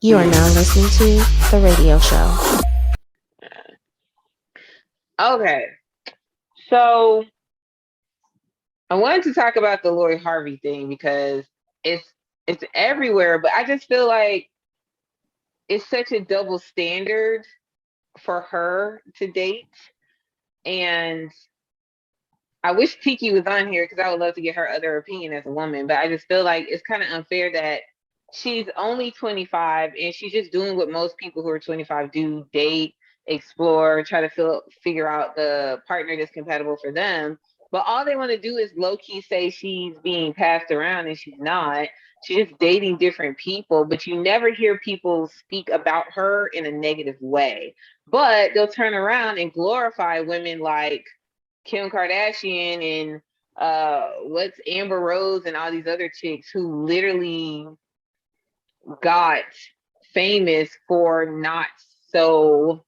You are now listening to The Radio Show. Okay, so I wanted to talk about the Lori Harvey thing because it's it's everywhere, but I just feel like it's such a double standard for her to date, and I wish Tiki was on here because I would love to get her other opinion as a woman, but I just feel like it's kind of unfair that she's only 25 and she's just doing what most people who are 25 do: date, explore, try to figure out the partner that's compatible for them. But all they want to do is low key say she's being passed around, and she's not. She's just dating different people, but you never hear people speak about her in a negative way. But they'll turn around and glorify women like Kim Kardashian and what's Amber Rose and all these other chicks who literally got famous for not so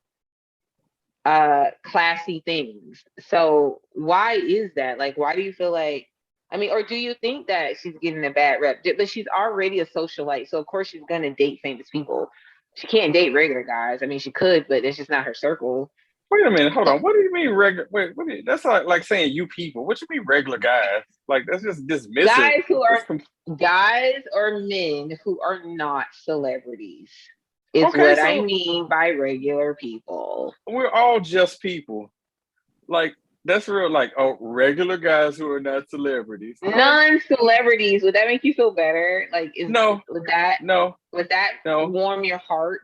classy things. So why is that? Like, why do you feel like, I mean, or do you think that she's getting a bad rep? But she's already a socialite, so of course she's gonna date famous people. She can't date regular guys. I mean, she could, but it's just not her circle. Wait a minute, hold on. What do you mean regular? Wait, that's like saying you people. What you mean regular guys? Like that's just dismissive. guys who That's are guys or men who are not celebrities is okay. what I So mean by regular people. we're all just people. Like that's real. Like oh, regular guys who are not celebrities. What? Non-celebrities, would that make you feel better? Like, is No, would that no, would that no, warm your heart?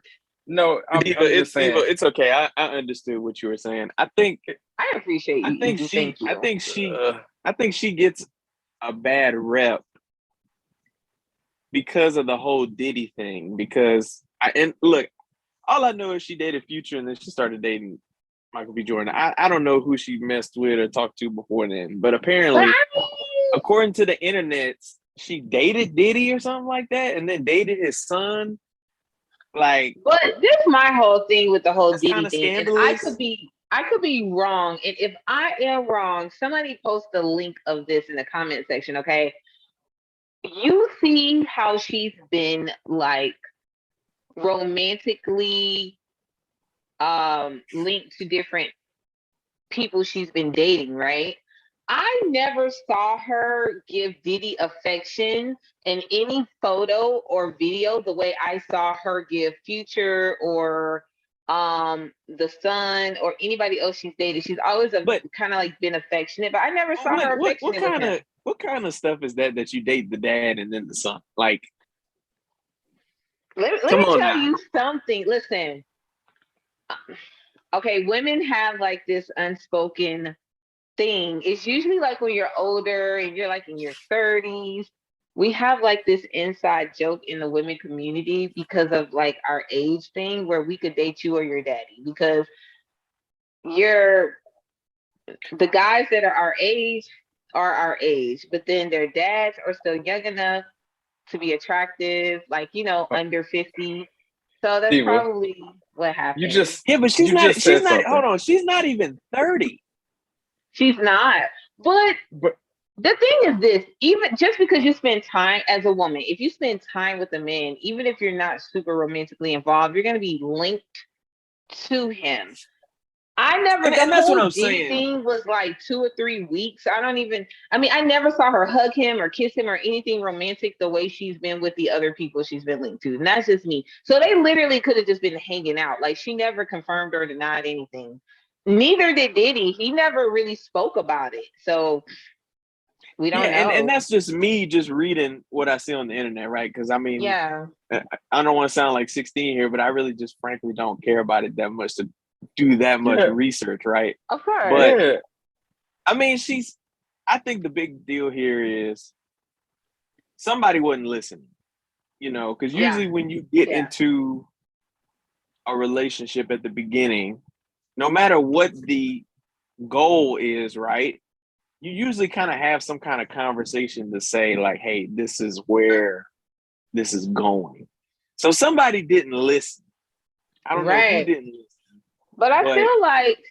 no. I'm just Diva, saying. it's okay. I understood what you were saying. I think I appreciate I you, think Easy. she Thank I you. think she I think she gets a bad rep because of the whole Diddy thing. Because and look, all I know is she dated Future and then she started dating Michael B. Jordan. I don't know who she messed with or talked to before then, but But apparently, I mean, according to the internet, she dated Diddy or something like that, and then dated his son. Like but this is my whole thing with the whole that's kind Diddy of thing, and scandalous. I could be wrong, and if I am wrong, somebody post the link of this in the comment section, okay? You see how she's been like romantically linked to different people she's been dating, right? I never saw her give Diddy affection in any photo or video the way I saw her give Future or the son or anybody else she's dated. She's always a But kind of like been affectionate, but I never saw her what affectionate with kind him. of stuff is that you date the dad and then the son? Like, Let come me on tell now. you something. Listen, okay, women have like this unspoken thing. It's usually like when you're older and you're like in your 30s. We have like this inside joke in the women community because of like our age thing where we could date you or your daddy because you're the guys that are our age, but then their dads are still young enough to be attractive, like, under 50. So that's Diva, probably what you happened. just Yeah, but you just she's said not hold something. on, she's not even 30. She's not. But But the thing is this, even just because you spend time as a woman, if you spend time with a man, even if you're not super romantically involved, you're going to be linked to him. The And that's what whole I'm Diddy saying. thing was like 2 or 3 weeks. I mean, I never saw her hug him or kiss him or anything romantic the way she's been with the other people she's been linked to. And that's just me. So they literally could have just been hanging out. Like, she never confirmed or denied anything. Neither did Diddy. He never really spoke about it. So we Yeah, don't and know. that's just me just reading what I see on the internet, right? Because I mean, Yeah. I don't want to sound like 16 here, but I really just frankly don't care about it that much to do that much yeah, research, right? Of course. But yeah. I mean, I think the big deal here is somebody wasn't listening, because Yeah. usually when you get Yeah. into a relationship at the beginning, no matter what the goal is, right? You usually kind of have some kind of conversation to say, like, hey, this is where this is going. So somebody didn't listen. I don't know who Right. didn't listen, But I but feel like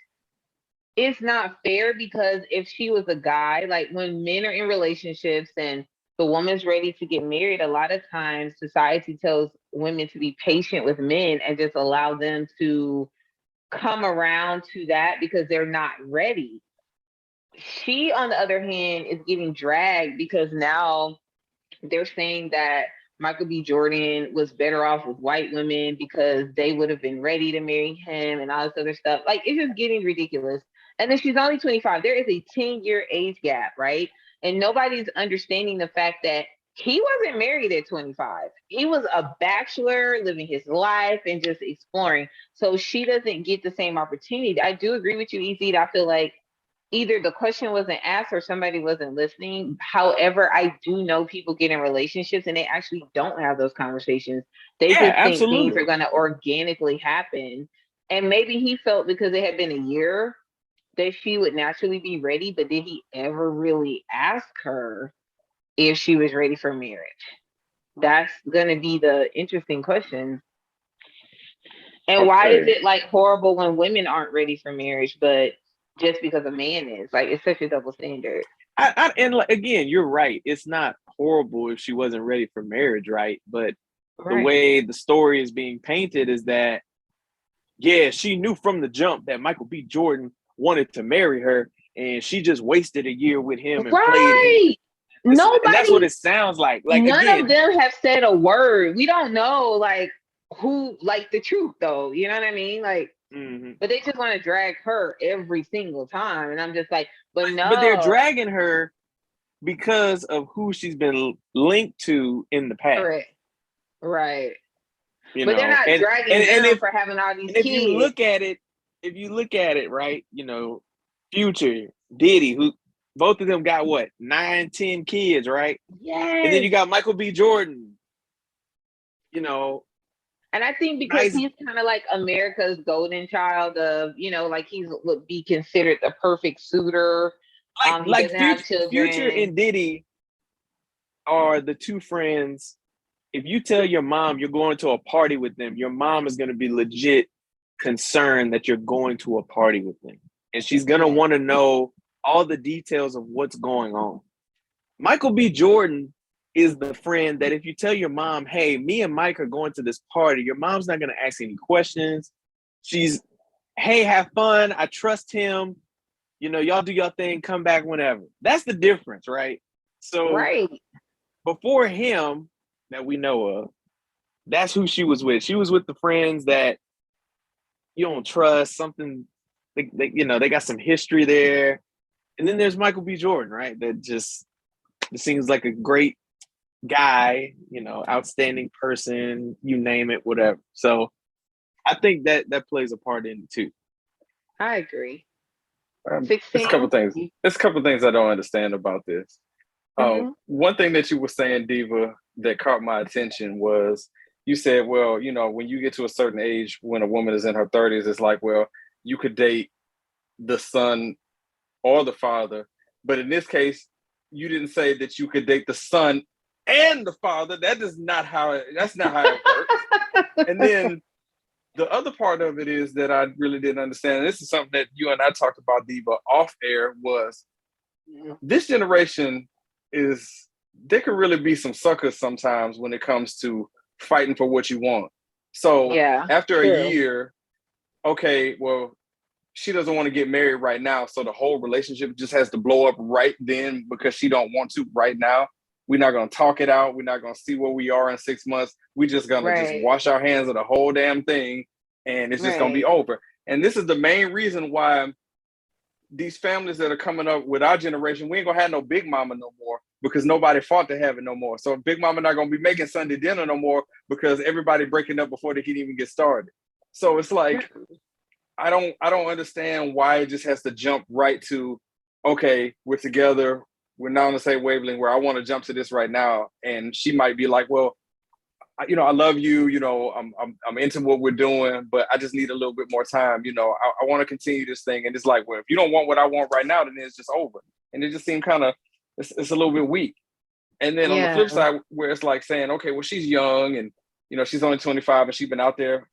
it's not fair because if she was a guy, like when men are in relationships and the woman's ready to get married, a lot of times society tells women to be patient with men and just allow them to come around to that because they're not ready. She, on the other hand, is getting dragged because now they're saying that Michael B. Jordan was better off with white women because they would have been ready to marry him and all this other stuff. Like, it's just getting ridiculous. And then she's only 25. There is a 10-year age gap, right? And nobody's understanding the fact that he wasn't married at 25. He was a bachelor living his life and just exploring. So she doesn't get the same opportunity. I do agree with you, Ezee. I feel like either the question wasn't asked or somebody wasn't listening. However, I do know people get in relationships and they actually don't have those conversations. They Yeah, just think things absolutely. are going to organically happen. And maybe he felt because it had been a year that she would naturally be ready, but did he ever really ask her if she was ready for marriage? That's going to be the interesting question. And why is Okay. it like horrible when women aren't ready for marriage, but just because a man is? Like, it's such a double standard. And like, again, you're right. It's not horrible if she wasn't ready for marriage, right? But the Right. way the story is being painted is that, yeah, she knew from the jump that Michael B. Jordan wanted to marry her, and she just wasted a year with him and played him. Right. And that's what Nobody, it sounds like. Like, none of again, them have said a word. We don't know, like, who, like, the truth, though. You know what I mean? Like, but they just want to drag her every single time. And I'm just like, but but they're no. dragging her because of who she's been linked to in the past. Correct. Right. You But they're know, not dragging and them for having all these if you kids. look at it, right, you know, Future, Diddy, who both of them got what, 9, 10 kids, right? Yes. And then you got Michael B. Jordan, you know. And I think because he's kind of like America's golden child of, you know, like he would be considered the perfect suitor. He Like doesn't have Future children. and Diddy are the two friends. If you tell your mom you're going to a party with them, your mom is going to be legit concerned that you're going to a party with them. And she's going to want to know all the details of what's going on. Michael B. Jordan is the friend that if you tell your mom, hey, me and Mike are going to this party, your mom's not going to ask any questions. She's, hey, have fun. I trust him. You know, y'all do your thing, come back whenever. That's the difference, right? So Right. before him that we know of, that's who she was with. She was with the friends that you don't trust, something, you know, they got some history there. And then there's Michael B. Jordan, right? That just seems like a great guy, you know, outstanding person, you name it, whatever. So I think that plays a part in it too. I agree. There's a couple things. There's a couple things I don't understand about this. One thing that you were saying, Diva, that caught my attention was you said, well, you know, when you get to a certain age, when a woman is in her 30s, it's like, well, you could date the son or the father. But in this case, you didn't say that you could date the son and the father. That's not how it works. And then the other part of it is that I really didn't understand, and this is something that you and I talked about, Diva, off air, was this generation there can really be some suckers sometimes when it comes to fighting for what you want. So after a year, okay, well, she doesn't want to get married right now, so the whole relationship just has to blow up right then because she don't want to right now. We're not going to talk it out. We're not going to see where we are in 6 months. We're just going to just wash our hands of the whole damn thing, and it's just going to be over. And this is the main reason why these families that are coming up with our generation, we ain't going to have no Big Mama no more because nobody fought to have it no more. So Big Mama not going to be making Sunday dinner no more because everybody breaking up before they can even get started. So it's like, I don't understand why it just has to jump right to, okay, we're together. We're not on the same wavelength where I want to jump to this right now. And she might be like, well, you know, I love you, you know, I'm into what we're doing, but I just need a little bit more time. You know, I want to continue this thing. And it's like, well, if you don't want what I want right now, then it's just over. And it just seemed kind of, it's a little bit weak. And then on the flip side, where it's like saying, okay, well, she's young and, you know, she's only 25 and she's been out there.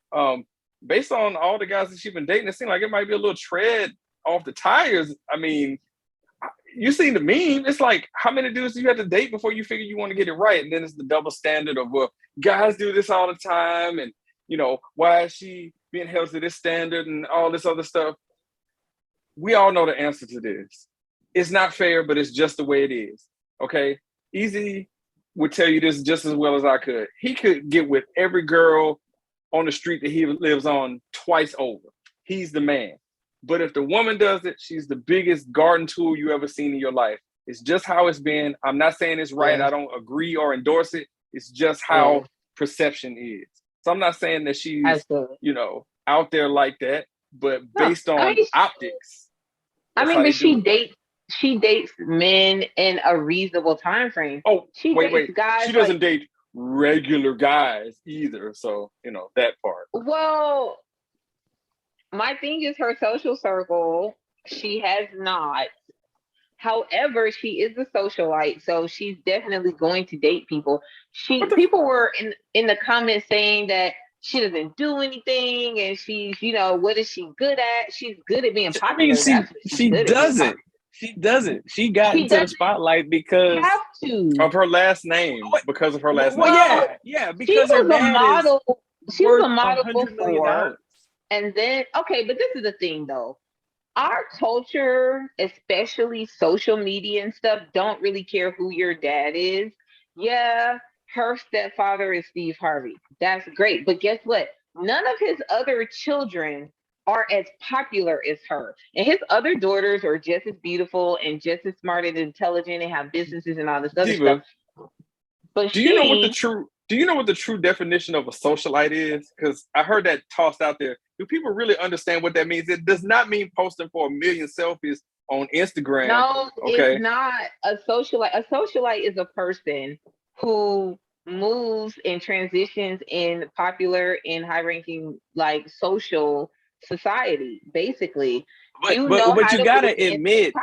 Based on all the guys that she's been dating, it seemed like it might be a little tread off the tires. I mean, you seen the meme. It's like, how many dudes do you have to date before you figure you want to get it right? And then it's the double standard of, well, guys do this all the time. And, why is she being held to this standard and all this other stuff? We all know the answer to this. It's not fair, but it's just the way it is. Okay? Easy would tell you this just as well as I could. He could get with every girl on the street that he lives on twice over. He's the man. But if the woman does it, she's the biggest garden tool you ever seen in your life. It's just how it's been. I'm not saying it's right. I don't agree or endorse it. It's just how perception is. So I'm not saying that she's, out there like that, but based on optics. But she dates men in a reasonable time frame. Oh, wait. Guys she doesn't date regular guys either. So, that part. Well, my thing is her social circle. She has not. However, she is a socialite, so she's definitely going to date people. People were in the comments saying that she doesn't do anything, and she's, what is she good at? She's good at being popular. She doesn't. She got into the spotlight because of her last name. Because of her last name. Yeah. Because her dad model. She was a model before, and then but this is the thing though. Our culture, especially social media and stuff, don't really care who your dad is. Yeah, her stepfather is Steve Harvey. That's great. But guess what? None of his other children are as popular as her. And his other daughters are just as beautiful and just as smart and intelligent and have businesses and all this other stuff. But do you know what the true definition of a socialite is? Because I heard that tossed out there. Do people really understand what that means? It does not mean posting for 1 million selfies on Instagram. No, it's not a socialite. A socialite is a person who moves and transitions in popular and high-ranking, like, social society, basically. But you gotta admit,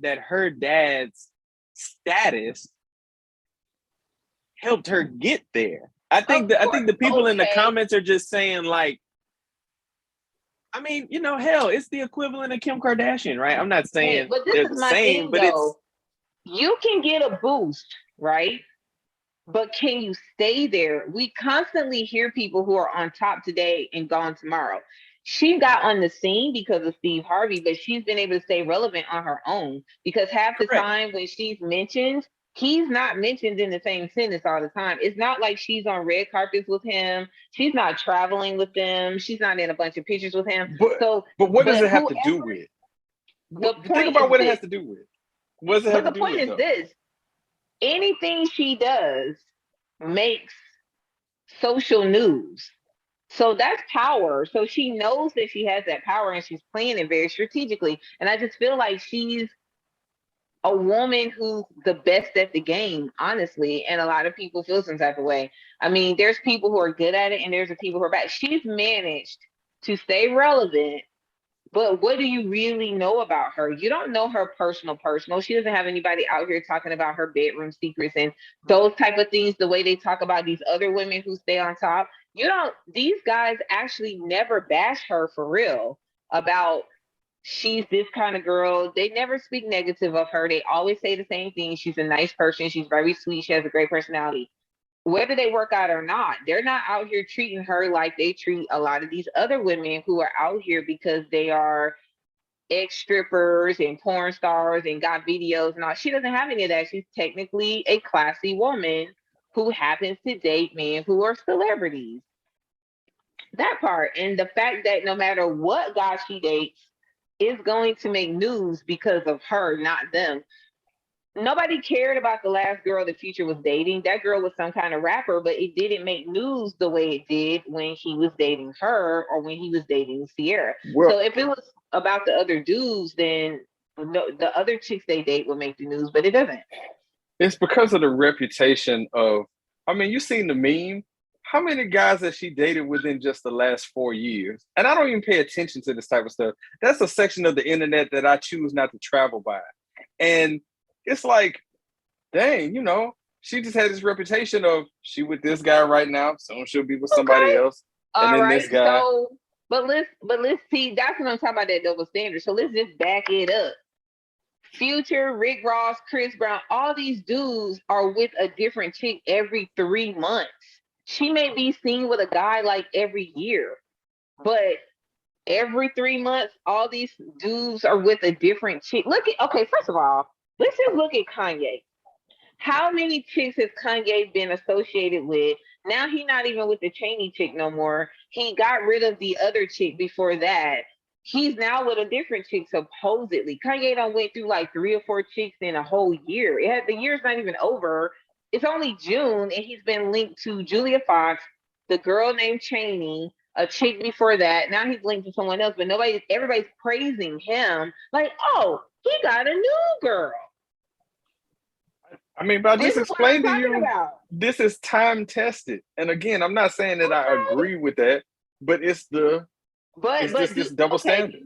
that her dad's status helped her get there. I think the people in the comments are just saying, like, I mean, hell, it's the equivalent of Kim Kardashian, right? I'm not saying they're the same, but you can get a boost, right? But can you stay there? We constantly hear people who are on top today and gone tomorrow. She got on the scene because of Steve Harvey, but she's been able to stay relevant on her own because half the time when she's mentioned, he's not mentioned in the same sentence all the time. It's not like she's on red carpets with him. She's not traveling with them. She's not in a bunch of pictures with him. But what does it have to do with? Think about what it has to do with. What does it have to do with? The point is this. Anything she does makes social news. So that's power. So she knows that she has that power and she's playing it very strategically. And I just feel like she's a woman who's the best at the game, honestly. And a lot of people feel some type of way. I mean, there's people who are good at it and there's the people who are bad. She's managed to stay relevant. But what do you really know about her? You don't know her personal. She doesn't have anybody out here talking about her bedroom secrets and those type of things, the way they talk about these other women who stay on top. These guys actually never bash her for real about she's this kind of girl. They never speak negative of her. They always say the same thing. She's a nice person. She's very sweet. She has a great personality. Whether they work out or not, they're not out here treating her like they treat a lot of these other women who are out here because they are ex-strippers and porn stars and got videos and all. She doesn't have any of that. She's technically a classy woman who happens to date men who are celebrities. That part. And the fact that no matter what guy she dates is going to make news because of her, not them. Nobody cared about the last girl that Future was dating. That girl was some kind of rapper, but it didn't make news the way it did when he was dating her or when he was dating Sierra. Well, so if it was about the other dudes, then the other chicks they date would make the news, but it doesn't. It's because of the reputation of, you've seen the meme. How many guys has she dated within just the last 4 years? And I don't even pay attention to this type of stuff. That's a section of the internet that I choose not to travel by. And it's like, dang, she just had this reputation of she with this guy right now, soon she'll be with somebody else. And then this guy. So, but let's see, that's what I'm talking about, that double standard. So let's just back it up. Future, Rick Ross, Chris Brown, all these dudes are with a different chick every 3 months. She may be seen with a guy like every year, but every 3 months, all these dudes are with a different chick. Okay, first of all, let's just look at Kanye. How many chicks has Kanye been associated with? Now he's not even with the Cheney chick no more. He got rid of the other chick before that. He's now with a different chick, supposedly. Kanye done went through like 3 or 4 chicks in a whole year. The year's not even over. It's only June, and he's been linked to Julia Fox, the girl named Cheney, a chick before that. Now he's linked to someone else, but everybody's praising him. Like, oh, he got a new girl. I mean, but I just explained to you, about. This is time tested. And again, I'm not saying that I agree with that, but it's this double standard.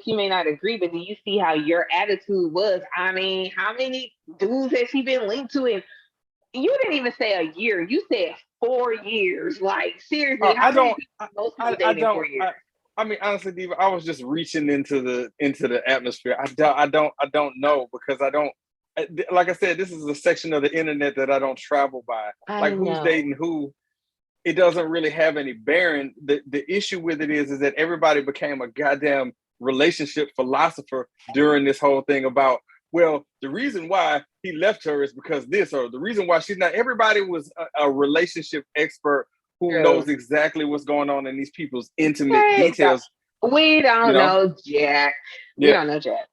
You may not agree, but do you see how your attitude was? I mean, how many dudes has he been linked to? And you didn't even say a year. You said 4 years. Like, seriously, I don't. I mean, honestly, Diva, I was just reaching into the atmosphere. I don't know, because I don't. Like I said, this is a section of the internet that I don't travel by. Who's dating who, it doesn't really have any bearing. The issue with it is that everybody became a goddamn relationship philosopher during this whole thing about, well, the reason why he left her is because this, or the reason why she's not. Everybody was a relationship expert who knows exactly what's going on in these people's intimate details. We don't know Jack. We don't know Jack.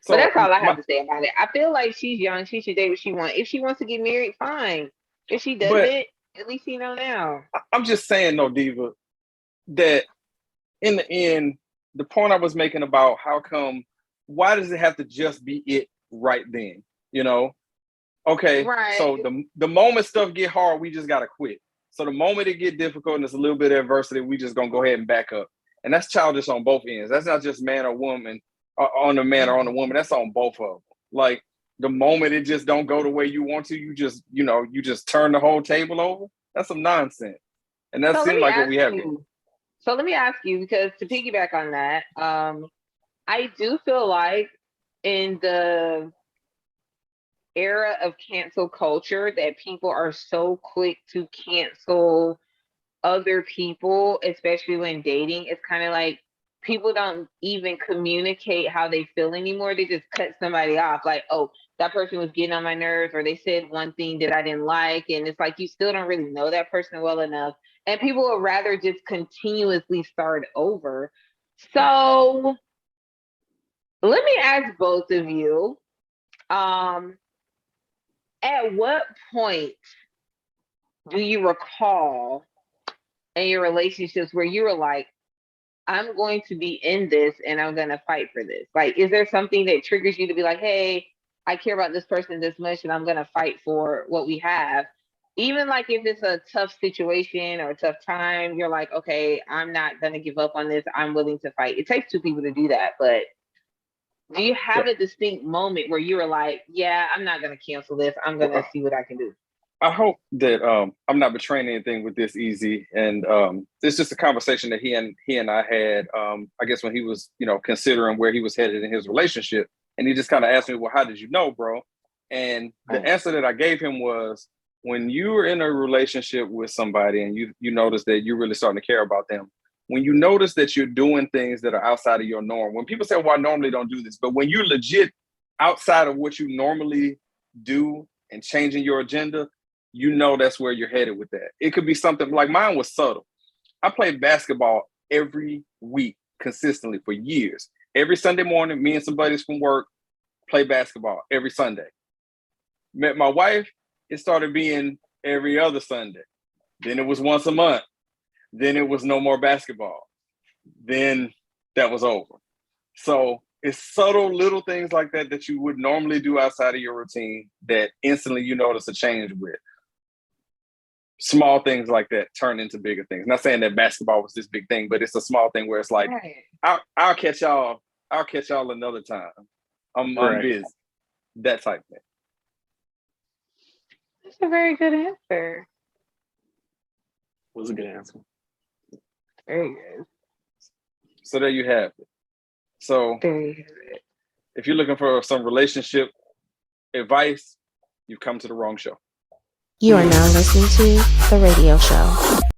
So, but that's all I have to say about it. I feel like she's young. She should date what she wants. If she wants to get married, fine. If she doesn't, at least you know now. I'm just saying, though, Diva, that in the end, the point I was making about why does it have to just be it right then? Okay, right. So the moment stuff get hard, we just got to quit. So the moment it get difficult and there's a little bit of adversity, we just going to go ahead and back up. And that's childish on both ends. That's not just man or woman. On the man or on the woman, that's on both of them. Like, the moment it just don't go the way you want to, you just turn the whole table over. That's some nonsense, and that seems like what we have. So let me ask you, because to piggyback on that, I do feel like in the era of cancel culture that people are so quick to cancel other people, especially when dating. It's kind of like people don't even communicate how they feel anymore. They just cut somebody off. Like, oh, that person was getting on my nerves, or they said one thing that I didn't like. And it's like, you still don't really know that person well enough. And people would rather just continuously start over. So let me ask both of you, at what point do you recall in your relationships where you were like, I'm going to be in this and I'm going to fight for this? Like, is there something that triggers you to be like, hey, I care about this person this much and I'm going to fight for what we have? Even like if it's a tough situation or a tough time, you're like, okay, I'm not going to give up on this. I'm willing to fight. It takes two people to do that. But do you have a distinct moment where you were like, yeah, I'm not going to cancel this. I'm going to see what I can do? I hope that I'm not betraying anything with this, Easy. And it's just a conversation that he and I had, I guess, when he was, considering where he was headed in his relationship. And he just kind of asked me, well, how did you know, bro? And the answer that I gave him was, when you are in a relationship with somebody and you notice that you're really starting to care about them, when you notice that you're doing things that are outside of your norm, when people say, well, I normally don't do this, but when you're legit outside of what you normally do and changing your agenda, that's where you're headed with that. It could be something like mine was subtle. I played basketball every week consistently for years. Every Sunday morning, me and some buddies from work play basketball every Sunday. Met my wife, it started being every other Sunday. Then it was once a month. Then it was no more basketball. Then that was over. So it's subtle little things like that you would normally do outside of your routine that instantly you notice a change with. Small things like that turn into bigger things. Not saying that basketball was this big thing, but it's a small thing where it's like, I'll catch y'all another time. I'm busy. That type thing. That's a very good answer. Was a good answer. Very good. So there you have it. So there you have it. If you're looking for some relationship advice, you've come to the wrong show. You are now listening to The Radio Show.